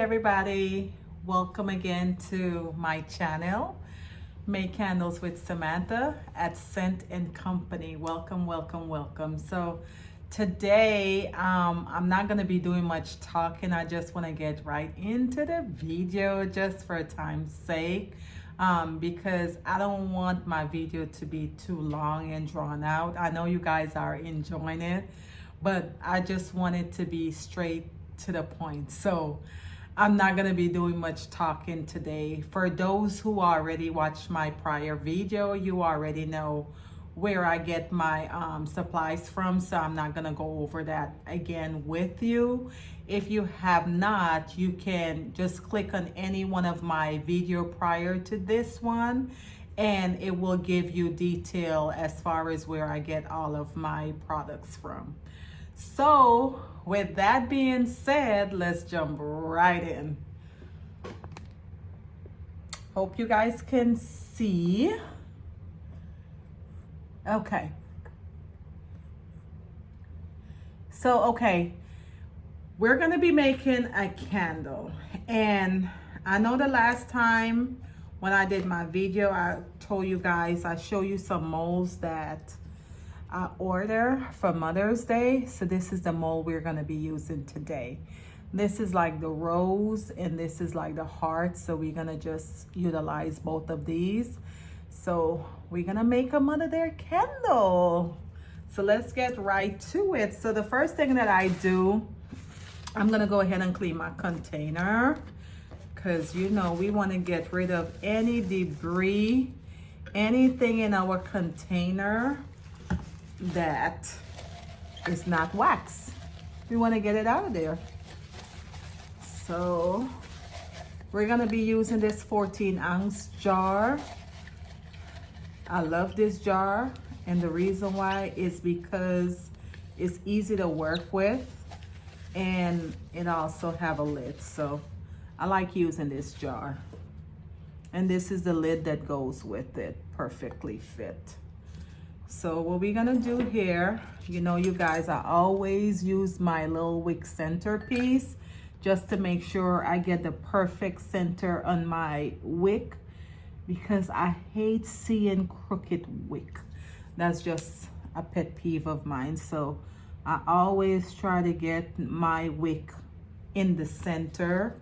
everybody, welcome again to my channel, Make Candles with Samantha at Scent and Company. Welcome. So today I'm not going to be doing much talking. I just want to get right into the video just for time's sake, because I don't want my video to be too long and drawn out. I know you guys are enjoying it, but I just want it to be straight to the point. So I'm not going to be doing much talking today. For those who already watched my prior video, you already know where I get my supplies from, so I'm not going to go over that again with you. If you have not, you can just click on any one of my video prior to this one, and it will give you detail as far as where I get all of my products from. So with that being said, let's jump right in. Hope you guys can see. Okay. So, we're going to be making a candle. And I know the last time when I did my video, I told you guys, I show you some molds that I order for Mother's Day. So this is the mold we're going to be using today. This is like the rose and this is like the heart. So we're going to just utilize both of these. So we're going to make a Mother Day candle. So let's get right to it. So the first thing that I do, I'm going to go ahead and clean my container, because you know we want to get rid of any debris, anything in our container that is not wax. We want to get it out of there. So we're going to be using this 14-ounce jar. I love this jar, and the reason why is because it's easy to work with and it also have a lid. So I like using this jar, and this is the lid that goes with it, perfectly fit. So what we're gonna do here, you know, you guys, I always use my little wick centerpiece just to make sure I get the perfect center on my wick, because I hate seeing crooked wick. That's just a pet peeve of mine. So I always try to get my wick in the center,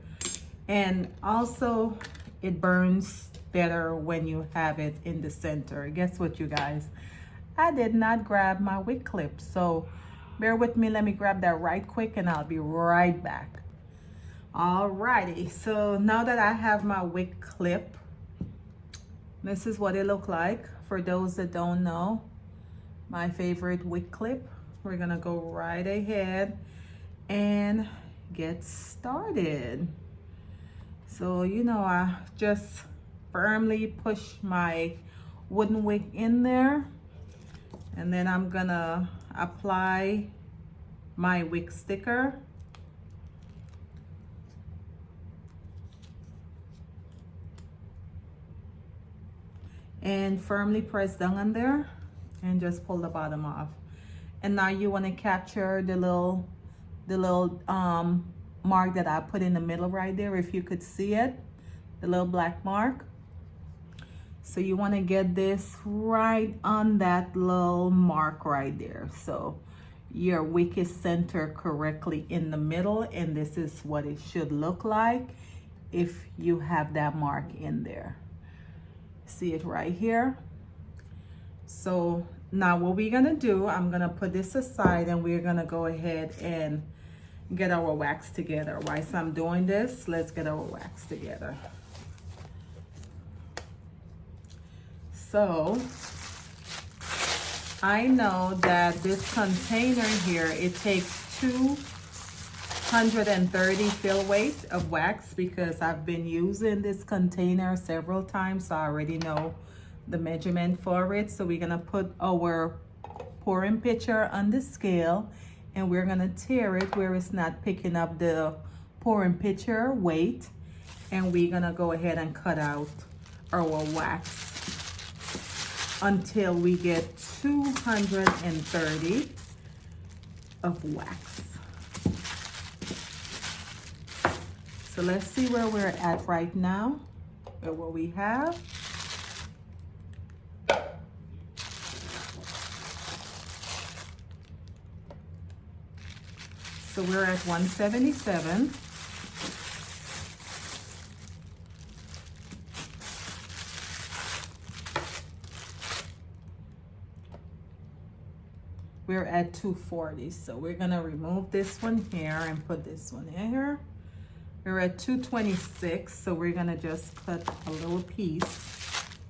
and also it burns better when you have it in the center. Guess what, you guys? I did not grab my wick clip, so bear with me. Let me grab that right quick and I'll be right back. Alrighty, so now that I have my wick clip, this is what it looked like. For those that don't know, my favorite wick clip. We're gonna go right ahead and get started. So, you know, I just firmly push my wooden wick in there. And then I'm gonna apply my wick sticker. And firmly press down on there and just pull the bottom off. And now you wanna capture the little mark that I put in the middle right there, if you could see it, the little black mark. So you want to get this right on that little mark right there. So your wick is centered correctly in the middle, and this is what it should look like if you have that mark in there. See it right here? So now what we're gonna do, I'm gonna put this aside and we're gonna go ahead and get our wax together. Whilst I'm doing this, let's get our wax together. So I know that this container here, it takes 230 fill weight of wax, because I've been using this container several times, so I already know the measurement for it. So we're gonna put our pouring pitcher on the scale, and we're gonna tear it where it's not picking up the pouring pitcher weight, and we're gonna go ahead and cut out our wax until we get 230 of wax. So let's see where we're at right now, or what we have. So we're at 177. We're at 240. So we're gonna remove this one here and put this one in here. We're at 226. So we're gonna just cut a little piece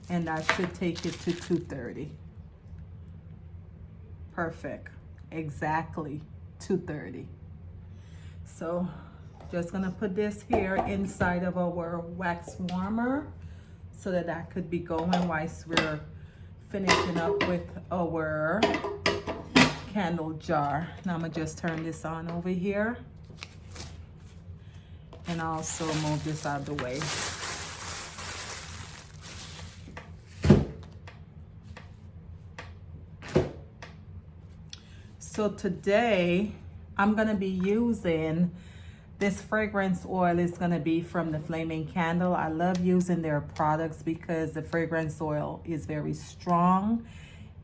and that should take it to 230. Perfect. Exactly 230. So just gonna put this here inside of our wax warmer so that that could be going whilst we're finishing up with our candle jar. Now I'm gonna just turn this on over here and also move this out of the way. So today I'm gonna be using this fragrance oil. Is gonna be from the Flaming Candle. I love using their products because the fragrance oil is very strong,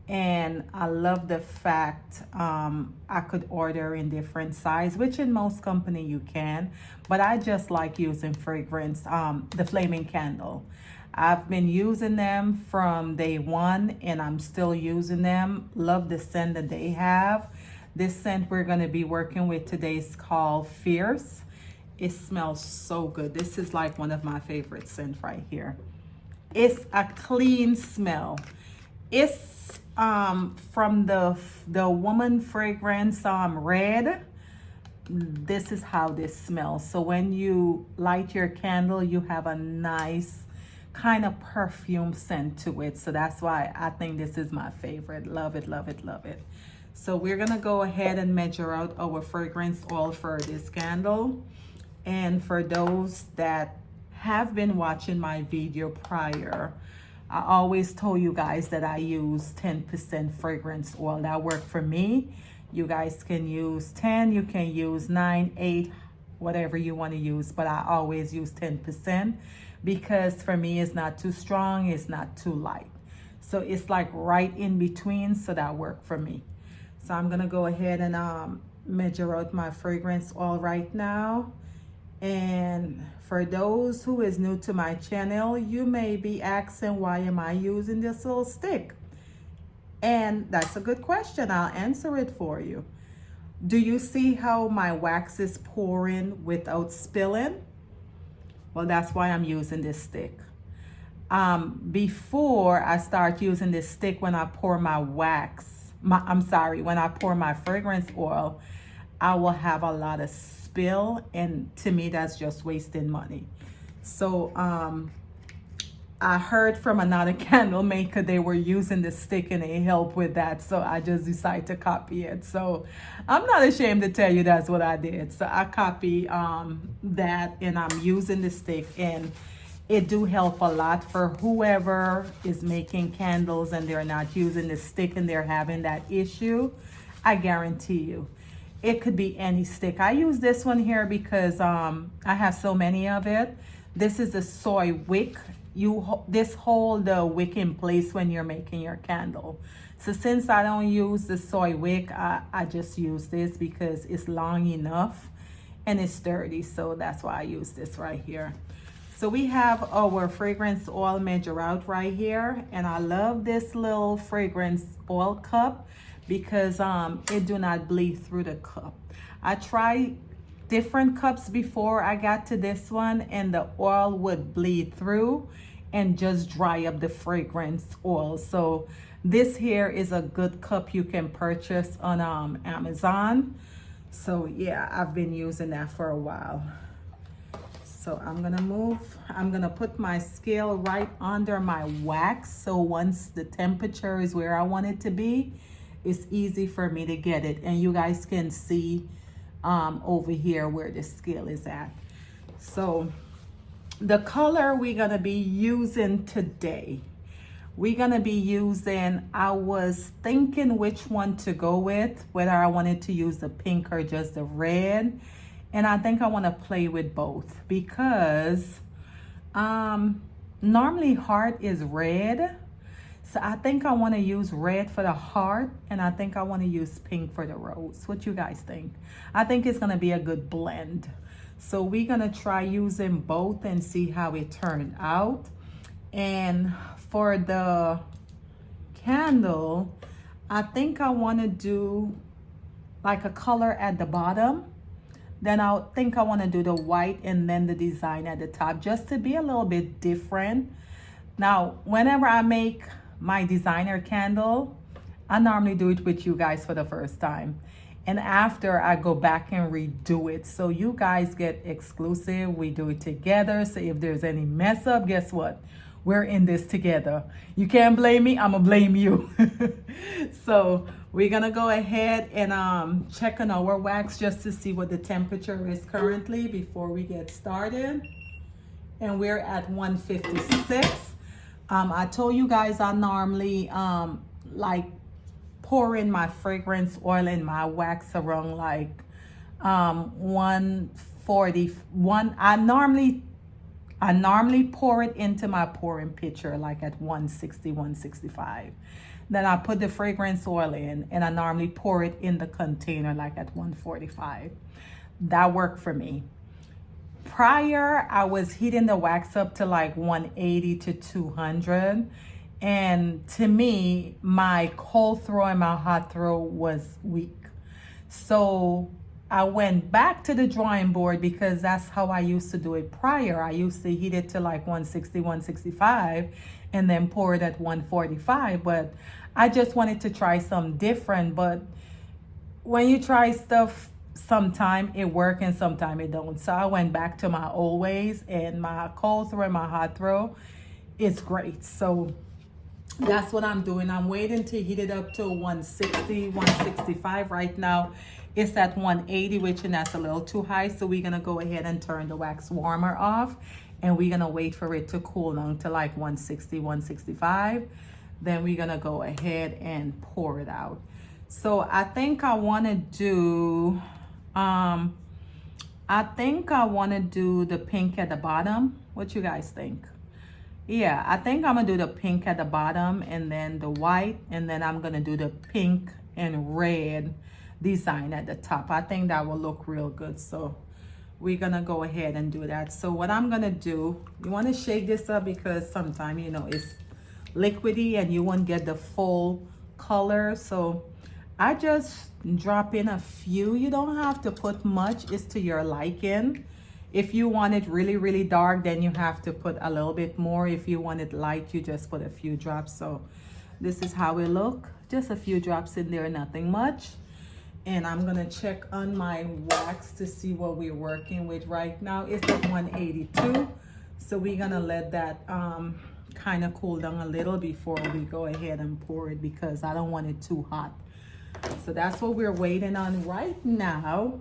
and I love the fact I could order in different size, which in most company you can, but I just like using fragrance, the Flaming Candle. I've been using them from day one and I'm still using them. Love the scent that they have. This scent we're going to be working with today is called Fierce. It smells so good. This is like one of my favorite scents right here. It's a clean smell. It's from the woman fragrance Red. This is how this smells. So when you light your candle, you have a nice kind of perfume scent to it. So that's why I think this is my favorite. Love it, love it, love it. So we're gonna go ahead and measure out our fragrance oil for this candle. And for those that have been watching my video prior, I always told you guys that I use 10% fragrance oil. That worked for me. You guys can use 10, you can use 9, 8, whatever you want to use, but I always use 10% because for me it's not too strong, it's not too light. So it's like right in between, so that worked for me. So I'm gonna go ahead and measure out my fragrance oil right now. And for those who is new to my channel, you may be asking, why am I using this little stick? And that's a good question. I'll answer it for you. Do you see how my wax is pouring without spilling? Well, that's why I'm using this stick. Before I start using this stick, when I pour my when I pour my fragrance oil, I will have a lot of spill, and to me that's just wasting money. So I heard from another candle maker they were using the stick and it helped with that, so I just decided to copy it. So I'm not ashamed to tell you that's what I did. So I copy that, and I'm using the stick, and it do help a lot for whoever is making candles and they're not using the stick and they're having that issue. I guarantee you it could be any stick. I use this one here because I have so many of it. This is a soy wick. This hold the wick in place when you're making your candle. So since I don't use the soy wick, I just use this because it's long enough and it's sturdy. So that's why I use this right here. So we have our fragrance oil measure out right here, and I love this little fragrance oil cup because it do not bleed through the cup. I tried different cups before I got to this one, and the oil would bleed through and just dry up the fragrance oil. So this here is a good cup you can purchase on Amazon. So yeah, I've been using that for a while. So I'm gonna put my scale right under my wax. So once the temperature is where I want it to be, it's easy for me to get it. And you guys can see over here where the scale is at. So the color we're gonna be using today, I was thinking which one to go with, whether I wanted to use the pink or just the red. And I think I want to play with both because normally heart is red. So I think I want to use red for the heart, and I think I want to use pink for the rose. What you guys think? I think it's going to be a good blend. So we're going to try using both and see how it turned out. And for the candle, I think I want to do like a color at the bottom. Then I think I want to do the white and then the design at the top, just to be a little bit different. Now, whenever I make my designer candle, I normally do it with you guys for the first time. And after, I go back and redo it. So you guys get exclusive. We do it together. So if there's any mess up, guess what? We're in this together. You can't blame me. I'm going to blame you. So we're going to go ahead and check on our wax just to see what the temperature is currently before we get started. And we're at 156. I told you guys I normally like pour in my fragrance oil in my wax around like 141. I normally pour it into my pouring pitcher like at 160, 165. Then I put the fragrance oil in and I normally pour it in the container like at 145. That worked for me. Prior, I was heating the wax up to like 180 to 200. And to me, my cold throw and my hot throw was weak. So I went back to the drawing board because that's how I used to do it prior. I used to heat it to like 160, 165 and then pour it at 145. But I just wanted to try something different. But when you try stuff, sometime it works and sometime it don't. So I went back to my old ways, and my cold throw and my hot throw is great. So that's what I'm doing. I'm waiting to heat it up to 160, 165. Right now it's at 180, which and that's a little too high. So we're gonna go ahead and turn the wax warmer off, and we're gonna wait for it to cool down to like 160, 165. Then we're gonna go ahead and pour it out. So I think I want to do the pink at the bottom. What you guys think? Yeah, I think I'm gonna do the pink at the bottom and then the white, and then I'm gonna do the pink and red design at the top. I think that will look real good. So we're gonna go ahead and do that. So what I'm gonna do, you want to shake this up because sometimes, you know, it's liquidy and you won't get the full color. So I just drop in a few. You don't have to put much. It's to your liking. If you want it really, really dark, then you have to put a little bit more. If you want it light, you just put a few drops. So this is how it look. Just a few drops in there, nothing much. And I'm gonna check on my wax to see what we're working with right now. It's at 182. So we're gonna let that kind of cool down a little before we go ahead and pour it because I don't want it too hot. So that's what we're waiting on right now.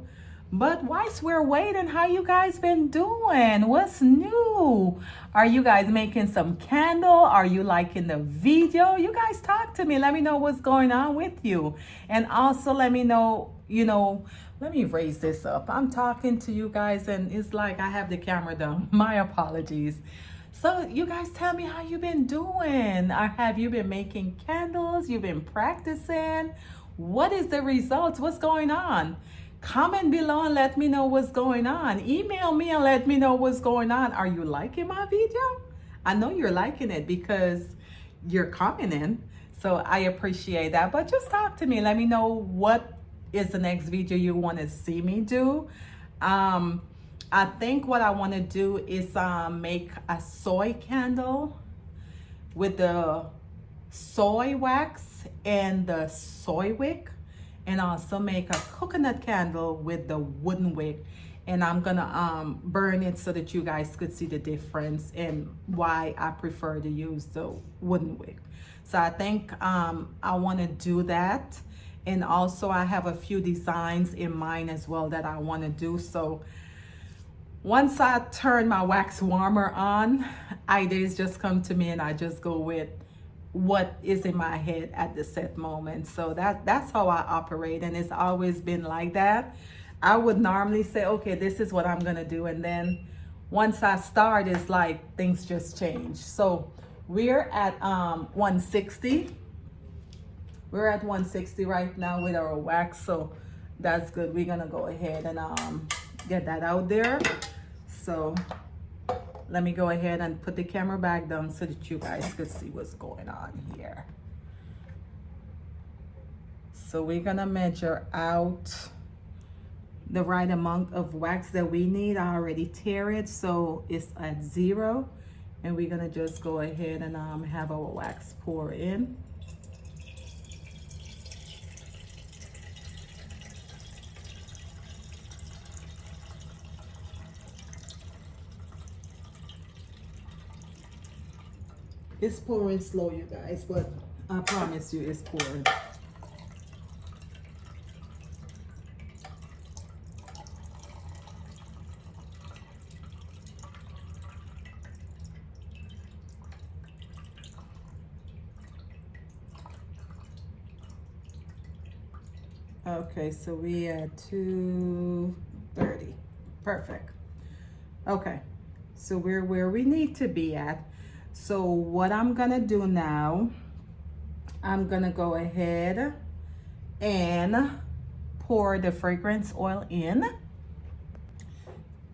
But whilst we're waiting, how you guys been doing? What's new? Are you guys making some candle? Are you liking the video? You guys talk to me. Let me know what's going on with you. And also let me know, you know, let me raise this up. I'm talking to you guys and it's like I have the camera down. My apologies. So you guys tell me how you been doing. Or have you been making candles? You've been practicing? What is the results? What's going on? Comment below and let me know what's going on. Email me and let me know what's going on. Are you liking my video? I know you're liking it because you're commenting. So I appreciate that. But just talk to me. Let me know what is the next video you want to see me do. I think what I want to do is make a soy candle with the soy wax and the soy wick, and also make a coconut candle with the wooden wick. And I'm gonna burn it so that you guys could see the difference and why I prefer to use the wooden wick. So I think I want to do that. And also I have a few designs in mind as well that I want to do. So once I turn my wax warmer on, ideas just come to me and I just go with what is in my head at the set moment. So that's how I operate, and it's always been like that. I would normally say, okay, this is what I'm gonna do, and then once I start, it's like things just change. So we're at 160. We're at 160 right now with our wax, so that's good. We're gonna go ahead and get that out there. So let me go ahead and put the camera back down so that you guys could see what's going on here. So we're gonna measure out the right amount of wax that we need. I already tear it, so it's at 0. And we're gonna just go ahead and have our wax pour in. It's pouring slow, you guys, but I promise you it's pouring. Okay, so we at 230. Perfect. Okay, so we're where we need to be at. So what I'm gonna do now, I'm gonna go ahead and pour the fragrance oil in.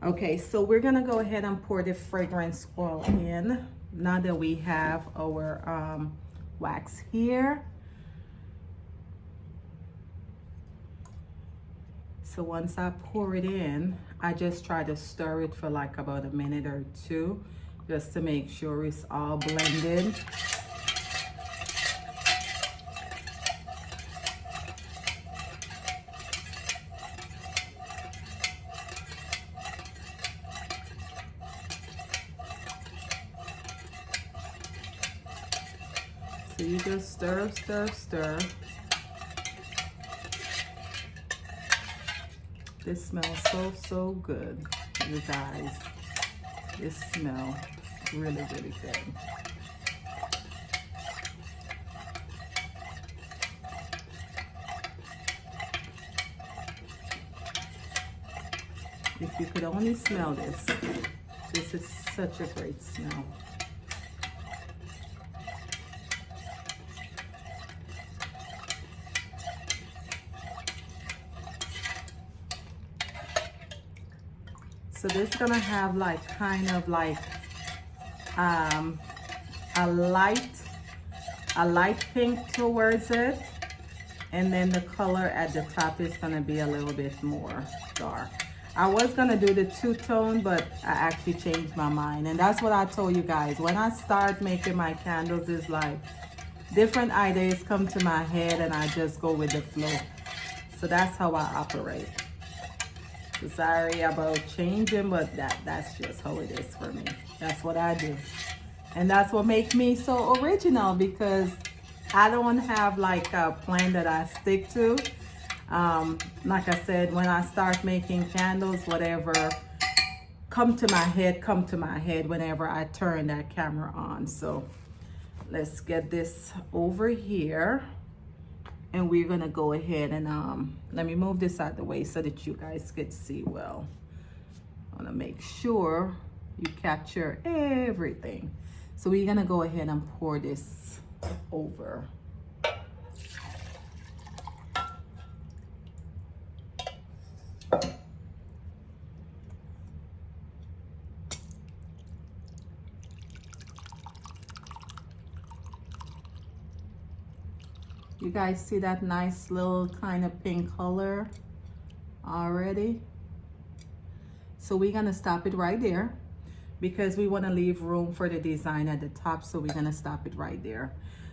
Okay, so we're gonna go ahead and pour the fragrance oil in now that we have our wax here. So once I pour it in, I just try to stir it for like about a minute or two, just to make sure it's all blended. So you just stir, stir, stir. This smells so good, you guys. This smells really good. If you could only smell this, this is such a great smell. So this is gonna have like kind of like a light pink towards it, and then the color at the top is gonna be a little bit more dark. I was gonna do the two-tone, but I actually changed my mind, and that's what I told you guys. When I start making my candles, it's like different ideas come to my head and I just go with the flow. So that's how I operate. Sorry about changing, but that's just how it is for me. That's what I do, and that's what makes me so original, because I don't have like a plan that I stick to. Like I said, when I start making candles, whatever come to my head whenever I turn that camera on. So let's get this over here. And we're gonna go ahead and let me move this out of the way so that you guys could see well. I wanna make sure you capture everything. So we're gonna go ahead and pour this over. You guys see that nice little kind of pink color already? So we're gonna stop it right there because we wanna leave room for the design at the top. So we're gonna stop it right there.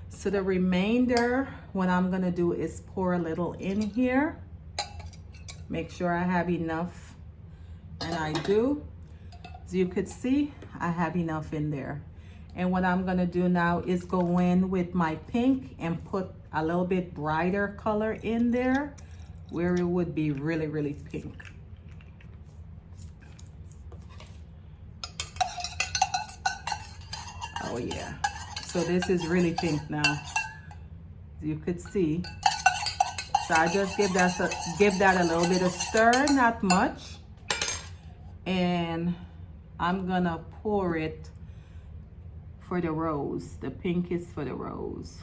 So the remainder, what I'm gonna do is pour a little in here. Make sure I have enough, and I do. As you could see, I have enough in there. And what I'm gonna do now is go in with my pink and put a little bit brighter color in there where it would be really pink. Oh yeah, so this is really pink now. You could see So I just give that a little bit of stir, not much. And I'm gonna pour it for the rose. The pink is for the rose.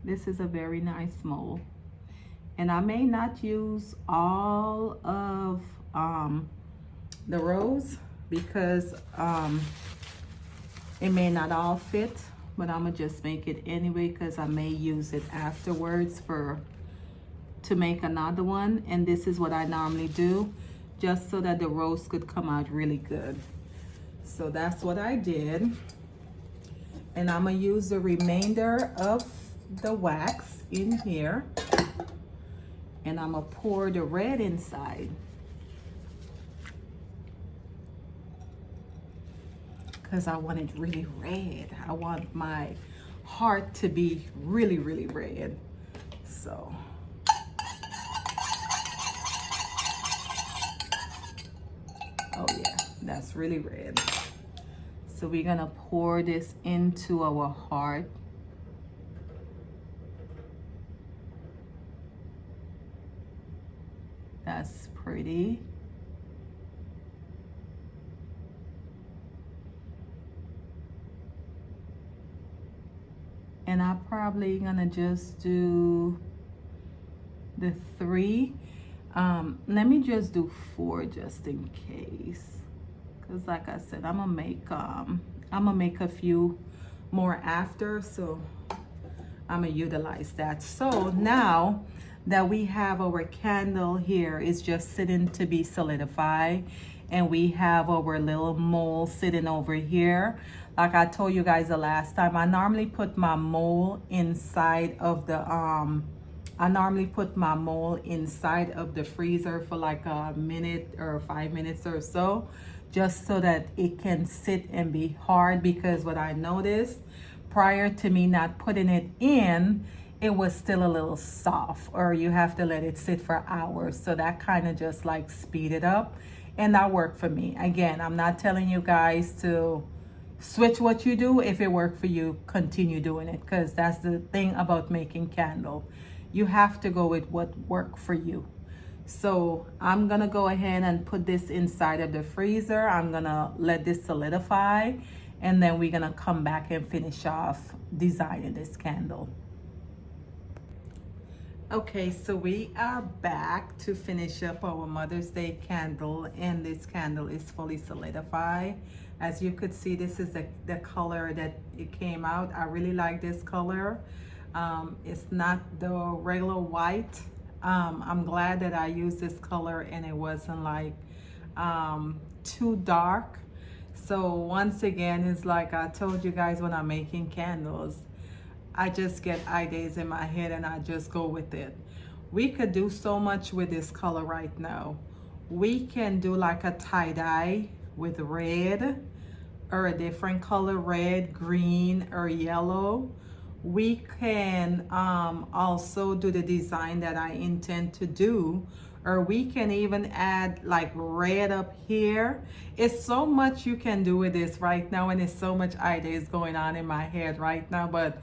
This is a very nice mold. And I may not use all of the rose because it may not all fit, but I'm gonna just make it anyway because I may use it afterwards to make another one. And this is what I normally do, just so that the rose could come out really good. So that's what I did. And I'm gonna use the remainder of the wax in here, and I'm gonna pour the red inside because I want it really red. I want my heart to be really, really red. So oh yeah, that's really red. So we're gonna pour this into our heart. That's pretty. And I'm probably gonna just do the 3. Let me just do 4 just in case. Cause like I said, I'm gonna make a few more after, so I'm gonna utilize that. So now that we have our candle here, it's just sitting to be solidified, and we have our little mold sitting over here. Like I told you guys the last time, I normally put my mold inside of the freezer for like a minute or 5 minutes or so, just so that it can sit and be hard. Because what I noticed prior to me not putting it in, it was still a little soft, or you have to let it sit for hours. So that kind of just like speed it up, and that worked for me. Again, I'm not telling you guys to switch what you do. If it worked for you, continue doing it, because that's the thing about making candle. You have to go with what worked for you. So I'm gonna go ahead and put this inside of the freezer. I'm gonna let this solidify, and then we're gonna come back and finish off designing this candle. Okay, so we are back to finish up our Mother's Day candle, and this candle is fully solidified. As you could see, this is the color that it came out. I really like this color. It's not the regular white. I'm glad that I used this color and it wasn't like too dark. So once again, it's like I told you guys, when I'm making candles, I just get ideas in my head and I just go with it. We could do so much with this color right now. We can do like a tie-dye with red, or a different color, red, green, or yellow. We can also do the design that I intend to do, or we can even add like red up here. It's so much you can do with this right now, and there's so much ideas going on in my head right now, but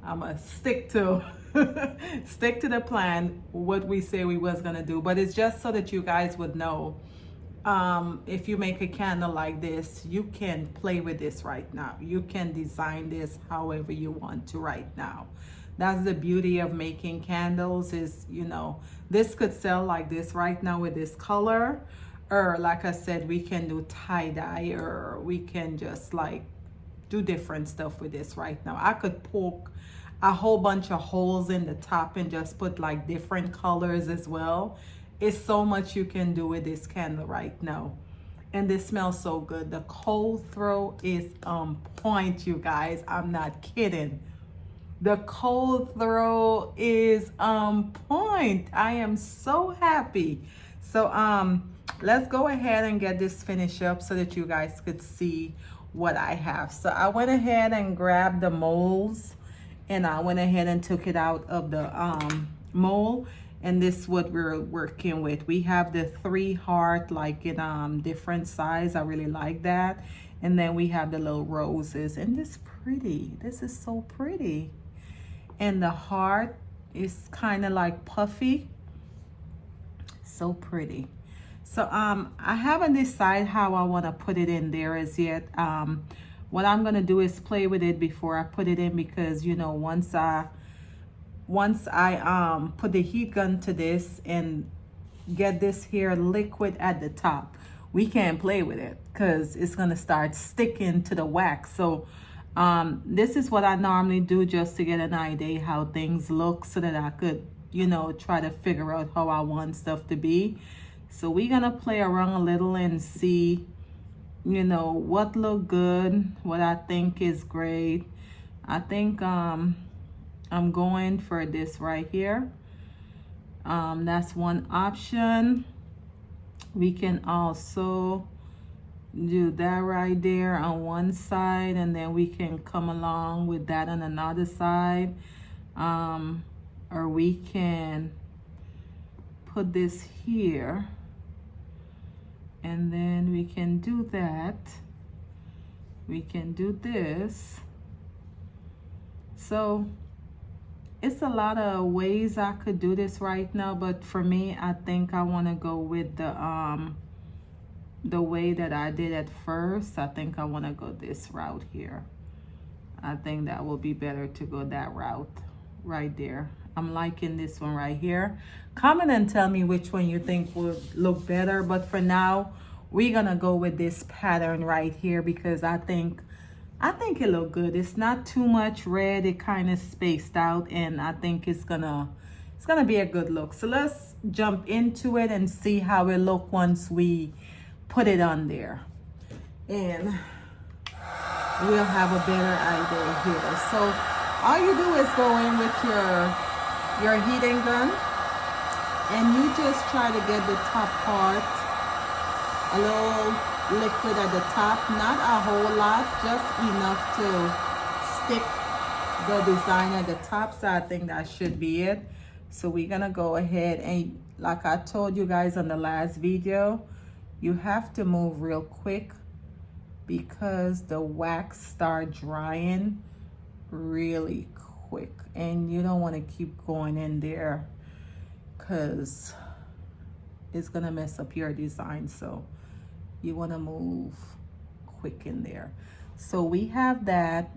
I'm gonna stick to the plan, what we say we was gonna do. But it's just so that you guys would know, if you make a candle like this, you can play with this right now. You can design this however you want to right now. That's the beauty of making candles, is, you know, this could sell like this right now with this color, or like I said, we can do tie-dye, or we can just like do different stuff with this right now. I could poke a whole bunch of holes in the top and just put like different colors as well. It's so much you can do with this candle right now. And this smells so good. The cold throw is on point, you guys. I'm not kidding. The cold throw is on point. I am so happy. So let's go ahead and get this finished up so that you guys could see what I have. So I went ahead and grabbed the molds, and I went ahead and took it out of the mold. And this is what we're working with. We have the 3 heart, like in different size. I really like that. And then we have the little roses, and this pretty. This is so pretty. And the heart is kind of like puffy. So pretty. So I haven't decided how I want to put it in there as yet. What I'm gonna do is play with it before I put it in, because you know, once I put the heat gun to this and get this here liquid at the top, we can't play with it because it's gonna start sticking to the wax. So this is what I normally do, just to get an idea how things look, so that I could, you know, try to figure out how I want stuff to be. So we're gonna play around a little and see, you know, what look good, what I think is great. I think I'm going for this right here. That's one option. We can also do that right there on one side, and then we can come along with that on another side. Or we can put this here, and then we can do that. We can do this. So it's a lot of ways I could do this right now, but for me, I think I want to go with the way that I did at first. I think I want to go this route here. I think that will be better to go that route right there. I'm liking this one right here. Comment and tell me which one you think would look better, but for now we're gonna go with this pattern right here, because I think it look good. It's not too much red, it kind of spaced out, and I think it's gonna be a good look. So let's jump into it and see how it look once we put it on there, and we'll have a better idea here. So all you do is go in with your heating gun, and you just try to get the top part a little liquid at the top, not a whole lot, just enough to stick the design at the top. So I think that should be it. So we're gonna go ahead, and like I told you guys on the last video, you have to move real quick because the wax start drying really quick, and you don't want to keep going in there because it's gonna mess up your design. So you want to move quick in there. So we have that.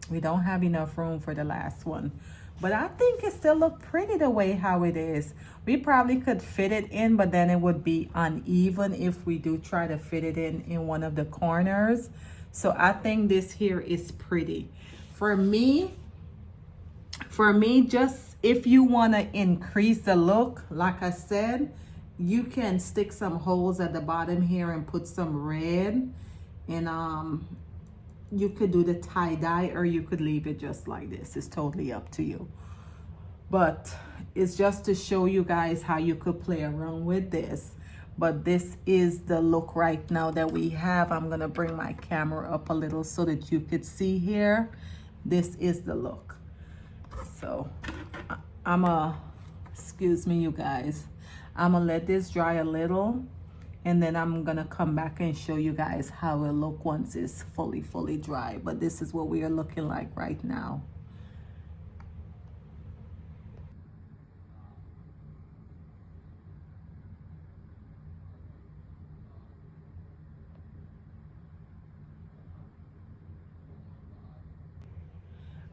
We don't have enough room for the last one, but I think it still look pretty the way how it is. We probably could fit it in, but then it would be uneven if we do try to fit it in one of the corners. So I think this here is pretty. For me, just if you want to increase the look, like I said, you can stick some holes at the bottom here and put some red, and you could do the tie-dye, or you could leave it just like this. It's totally up to you, but it's just to show you guys how you could play around with this. But this is the look right now that we have. I'm gonna bring my camera up a little so that you could see here. This is the look. So excuse me you guys, I'm gonna let this dry a little, and then I'm gonna come back and show you guys how it look once it's fully dry. But this is what we are looking like right now.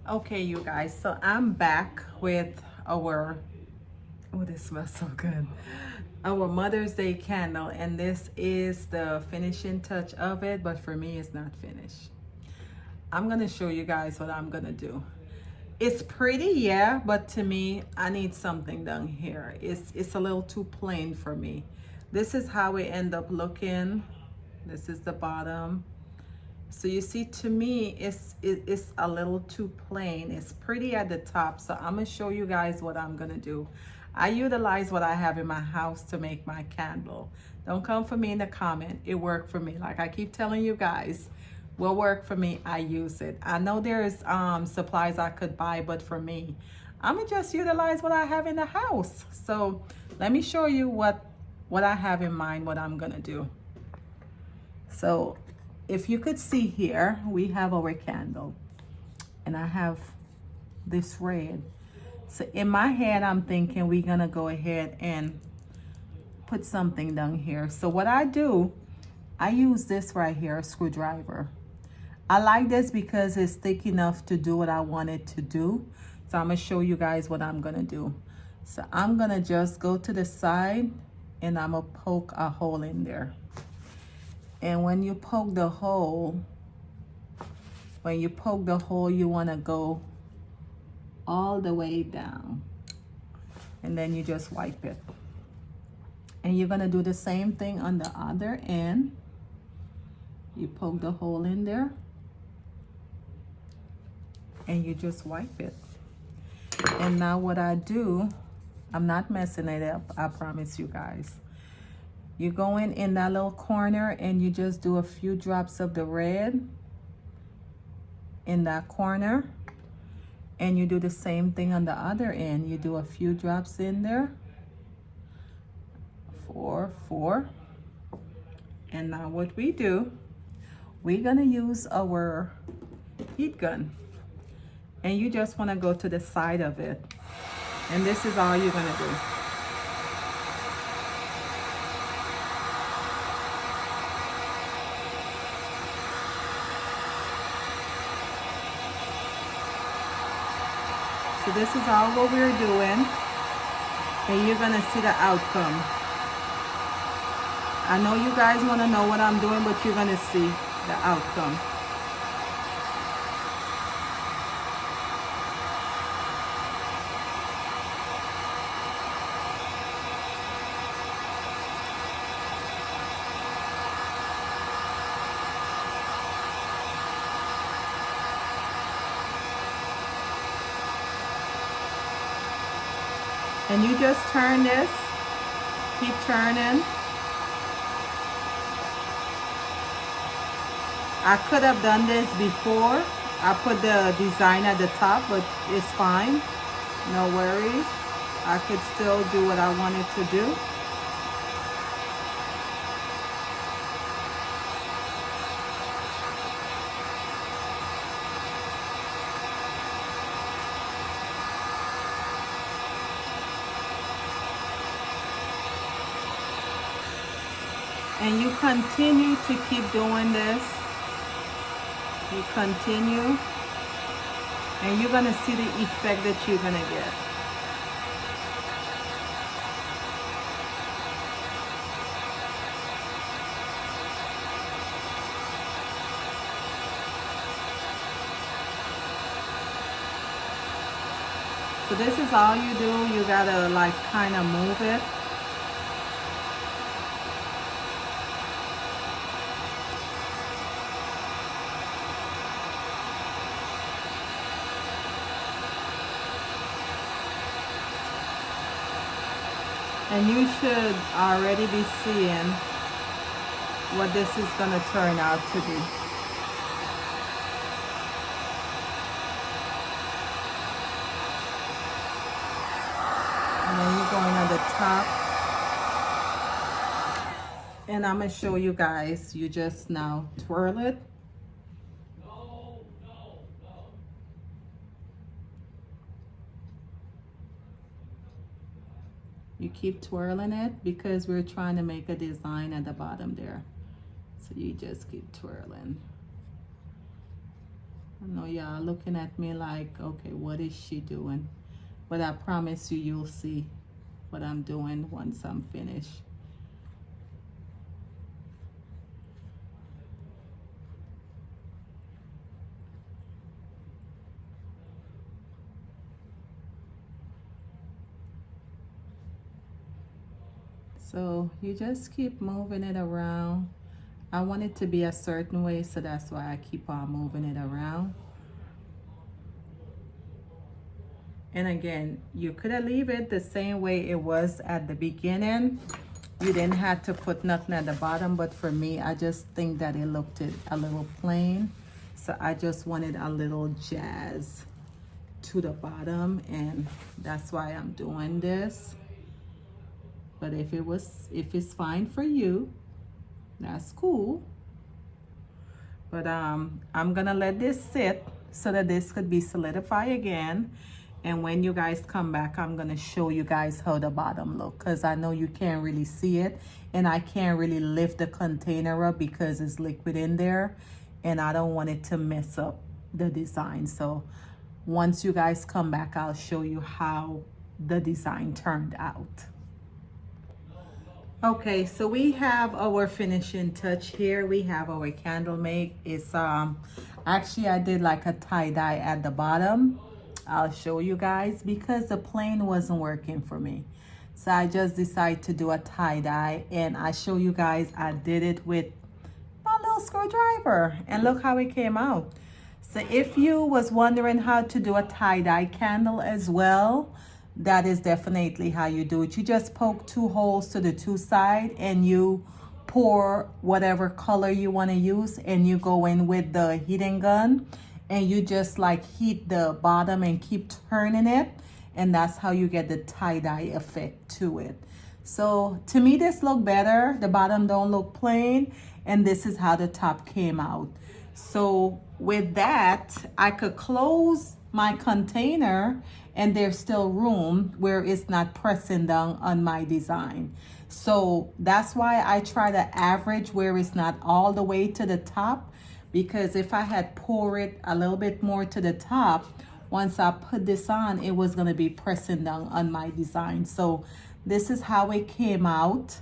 Okay, you guys, so I'm back with our, oh, this smells so good, our Mother's Day candle, and this is the finishing touch of it, but for me it's not finished. I'm gonna show you guys what I'm gonna do. It's pretty, yeah, but to me, I need something done here. It's a little too plain for me. This is how it end up looking. This is the bottom. So you see, to me, it's a little too plain. It's pretty at the top. So I'm gonna show you guys what I'm gonna do. I utilize what I have in my house to make my candle. Don't come for me in the comment. It worked for me. Like I keep telling you guys, what worked for me, I use it. I know there's supplies I could buy, but for me, I'm gonna just utilize what I have in the house. So let me show you what I have in mind, what I'm gonna do. So if you could see here, we have our candle and I have this red. So in my head, I'm thinking we're gonna go ahead and put something down here. So what I do, I use this right here, a screwdriver. I like this because it's thick enough to do what I want it to do. So I'm gonna show you guys what I'm gonna do. So I'm gonna just go to the side and I'm gonna poke a hole in there. And when you poke the hole, you wanna go all the way down. And then you just wipe it. And you're gonna do the same thing on the other end. You poke the hole in there and you just wipe it. And now what I do, I'm not messing it up, I promise you guys. You go in that little corner and you just do a few drops of the red in that corner. And you do the same thing on the other end. You do a few drops in there. 4. And now what we do, we're gonna use our heat gun. And you just wanna go to the side of it. And this is all you're gonna do. So this is all what we're doing. And you're gonna see the outcome. I know you guys wanna know what I'm doing, but you're gonna see the outcome. And you just turn this, keep turning. I could have done this before. I put the design at the top, but it's fine. No worries. I could still do what I wanted to do. And you continue to keep doing this. You continue. And you're gonna see the effect that you're gonna get. So this is all you do. You gotta like kind of move it. And you should already be seeing what this is going to turn out to be. And then you're going on the top. And I'm going to show you guys. You just now twirl it. You keep twirling it because we're trying to make a design at the bottom there. So you just keep twirling. I know y'all looking at me like, okay, what is she doing? But I promise you, you'll see what I'm doing once I'm finished. So you just keep moving it around. I want it to be a certain way, so that's why I keep on moving it around. And again, you could have leave it the same way it was at the beginning. You didn't have to put nothing at the bottom, but for me, I just think that it looked a little plain. So I just wanted a little jazz to the bottom, and that's why I'm doing this. But if it's fine for you, that's cool. But I'm gonna let this sit so that this could be solidified again. And when you guys come back, I'm gonna show you guys how the bottom look, because I know you can't really see it, and I can't really lift the container up because it's liquid in there, and I don't want it to mess up the design. So once you guys come back, I'll show you how the design turned out. Okay, so we have our finishing touch here. We have our candle make. It's actually I did like a tie-dye at the bottom. I'll show you guys because the plain wasn't working for me. So I just decided to do a tie-dye, and I show you guys I did it with my little screwdriver, and look how it came out. So if you was wondering how to do a tie-dye candle as well, that is definitely how you do it. You just poke 2 holes to the 2 sides, and you pour whatever color you want to use, and you go in with the heating gun, and you just like heat the bottom and keep turning it, and that's how you get the tie-dye effect to it. So to me, this look better. The bottom don't look plain, and this is how the top came out. So with that, I could close my container and there's still room where it's not pressing down on my design. So that's why I try to average where it's not all the way to the top, because if I had poured it a little bit more to the top, once I put this on, it was gonna be pressing down on my design. So this is how it came out,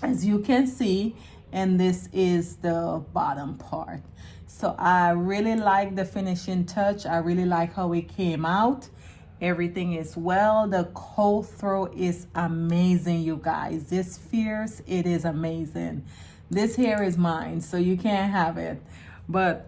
as you can see, and this is the bottom part. So I really like the finishing touch. I really like how it came out. Everything is well. The cold throw is amazing, you guys. This fierce, it is amazing. This hair is mine, so you can't have it. But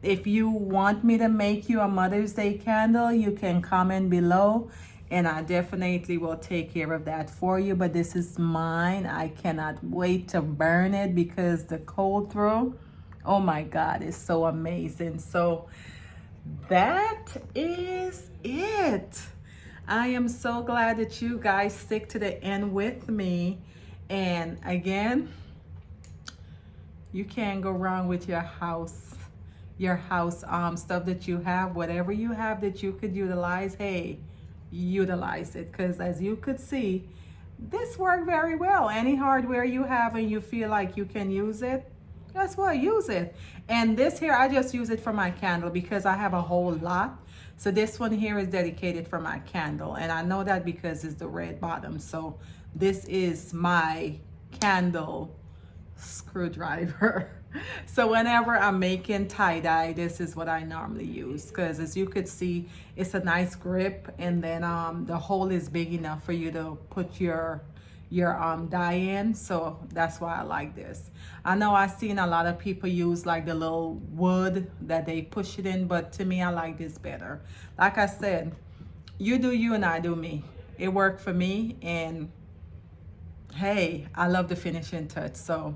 if you want me to make you a Mother's Day candle, you can comment below, and I definitely will take care of that for you. But this is mine. I cannot wait to burn it because the cold throw, oh my God, it's so amazing. So that is it. I am so glad that you guys stick to the end with me. And again, you can't go wrong with your house stuff that you have. Whatever you have that you could utilize, hey, utilize it, because as you could see, this worked very well. Any hardware you have and you feel like you can use it, guess what, use it. And this here, I just use it for my candle because I have a whole lot. So this one here is dedicated for my candle, and I know that because it's the red bottom. So this is my candle screwdriver. So whenever I'm making tie-dye, this is what I normally use, because as you could see, it's a nice grip, and then the hole is big enough for you to put your dye in. So that's why I like this. I know I've seen a lot of people use like the little wood that they push it in, but to me, I like this better. Like I said, you do you and I do me. It worked for me, and hey, I love the finishing touch. So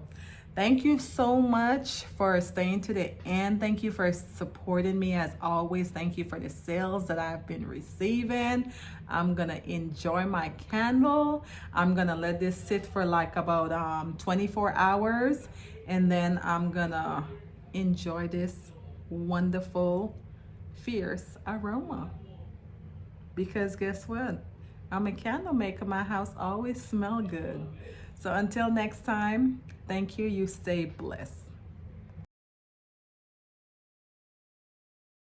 thank you so much for staying to the end. Thank you for supporting me as always. Thank you for the sales that I've been receiving. I'm gonna enjoy my candle. I'm gonna let this sit for like about 24 hours, and then I'm gonna enjoy this wonderful, fierce aroma. Because guess what? I'm a candle maker. My house always smells good. So until next time, thank you. You stay blessed.